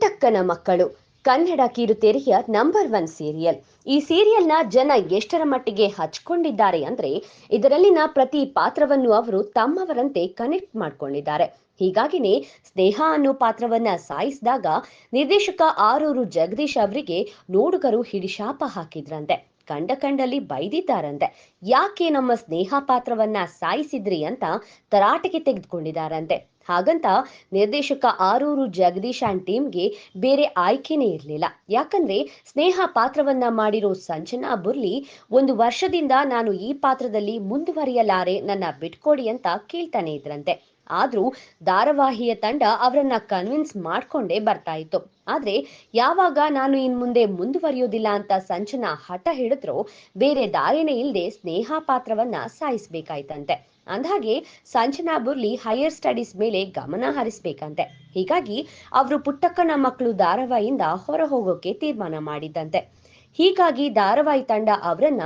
ಪುಟ್ಟಕ್ಕನ ಮಕ್ಕಳು Kannada ಕಿರುತೆರೆಯ number 1 serial. ಈ ಸೀರಿಯಲ್ನ ಜನ ಎಷ್ಟರ ಮಟ್ಟಿಗೆ ಹಚ್ಕೊಂಡಿದ್ದಾರೆ ಅಂದ್ರೆ ಇದರಲ್ಲಿನ ಪ್ರತಿ ಪಾತ್ರವನ್ನು ಅವರು ತಮ್ಮವರಂತೆ ಕನೆಕ್ಟ್ ಮಾಡ್ಕೊಂಡಿದ್ದಾರೆ. ಹೀಗಾಗಿನೇ ಸ್ನೇಹ ಅನ್ನೋ ಪಾತ್ರವನ್ನ ಸಾಯಿಸಿದಾಗ ನಿರ್ದೇಶಕ ಆರೂರು ಜಗದೀಶ್ ಅವರಿಗೆ ನೋಡುಗರು ಹಿಡಿಶಾಪ ಹಾಕಿದ್ರಂತೆ. ಕಂಡಲ್ಲಿ ಬೈದಿದ್ದಾರಂತೆ. ಯಾಕೆ ನಮ್ಮ ಸ್ನೇಹ ಪಾತ್ರವನ್ನ ಸಾಯಿಸಿದ್ರಿ ಅಂತ ತರಾಟೆಗೆ ತೆಗೆದುಕೊಂಡಿದ್ದಾರಂತೆ. ಹಾಗಂತ ನಿರ್ದೇಶಕ ಆರೂರು ಜಗದೀಶ್ ಅಂಡ್ ಟೀಮ್ಗೆ ಬೇರೆ ಆಯ್ಕೆನೇ ಇರಲಿಲ್ಲ. ಯಾಕಂದ್ರೆ ಸ್ನೇಹ ಪಾತ್ರವನ್ನ ಮಾಡಿರೋ ಸಂಜನಾ ಬುರ್ಲಿ 1 ವರ್ಷದಿಂದ ನಾನು ಈ ಪಾತ್ರದಲ್ಲಿ ಮುಂದುವರಿಯಲಾರೆ, ನನ್ನ ಬಿಟ್ಕೊಡಿ ಅಂತ ಕೇಳ್ತಾನೆ ಇದ್ರಂತೆ. ಆದ್ರೂ ಧಾರಾವಾಹಿಯ ತಂಡ ಅವರನ್ನ ಕನ್ವಿನ್ಸ್ ಮಾಡ್ಕೊಂಡೇ ಬರ್ತಾ ಇತ್ತು. ಆದ್ರೆ ಯಾವಾಗ ನಾನು ಮುಂದೆ ಮುಂದುವರಿಯೋದಿಲ್ಲ ಅಂತ ಸಂಜನಾ ಹಠ ಹಿಡಿದ್ರೋ ಬೇರೆ ದಾರಿನೇ ಇಲ್ಲದೆ ಸ್ನೇಹ ಪಾತ್ರವನ್ನ ಸಾಯಿಸ್ಬೇಕಾಯ್ತಂತೆ. ಅಂದ್ಹಾಗೆ ಸಂಜನಾ ಬುರ್ಲಿ ಹೈಯರ್ ಸ್ಟಡೀಸ್ ಮೇಲೆ ಗಮನ ಹರಿಸ್ಬೇಕಂತೆ. ಹೀಗಾಗಿ ಅವರು ಪುಟ್ಟಕ್ಕನ ಮಕ್ಕಳು ಧಾರಾವಾಹಿಯಿಂದ ಹೊರ ಹೋಗೋಕೆ ತೀರ್ಮಾನ ಮಾಡಿದ್ದಂತೆ. ಹೀಗಾಗಿ ಧಾರಾವಾಹಿ ತಂಡ ಅವರನ್ನ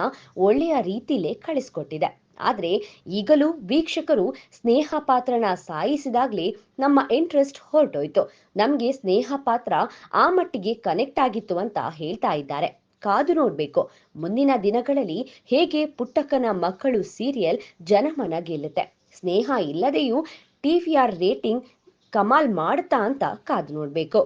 ಒಳ್ಳೆಯ ರೀತಿಲೇ ಕಳಿಸ್ಕೊಟ್ಟಿದೆ. ಆದ್ರೆ ಈಗಲೂ ವೀಕ್ಷಕರು ಸ್ನೇಹ ಪಾತ್ರನ ಸಾಯಿಸಿದಾಗ್ಲೇ ನಮ್ಮ ಇಂಟ್ರೆಸ್ಟ್ ಹೊರಟೋಯ್ತು, ನಮ್ಗೆ ಸ್ನೇಹ ಪಾತ್ರ ಆ ಮಟ್ಟಿಗೆ ಕನೆಕ್ಟ್ ಆಗಿತ್ತು ಅಂತ ಹೇಳ್ತಾ ಇದ್ದಾರೆ. ಕಾದು ನೋಡ್ಬೇಕು ಮುಂದಿನ ದಿನಗಳಲ್ಲಿ ಹೇಗೆ ಪುಟ್ಟಕ್ಕನ ಮಕ್ಕಳು ಸೀರಿಯಲ್ ಜನಮನ ಗೆಲ್ಲುತ್ತೆ. ಸ್ನೇಹ ಇಲ್ಲದೆಯೂ ಟಿವಿಆರ್ ರೇಟಿಂಗ್ ಕಮಾಲ್ ಮಾಡುತ್ತಾ ಅಂತ ಕಾದು ನೋಡ್ಬೇಕು.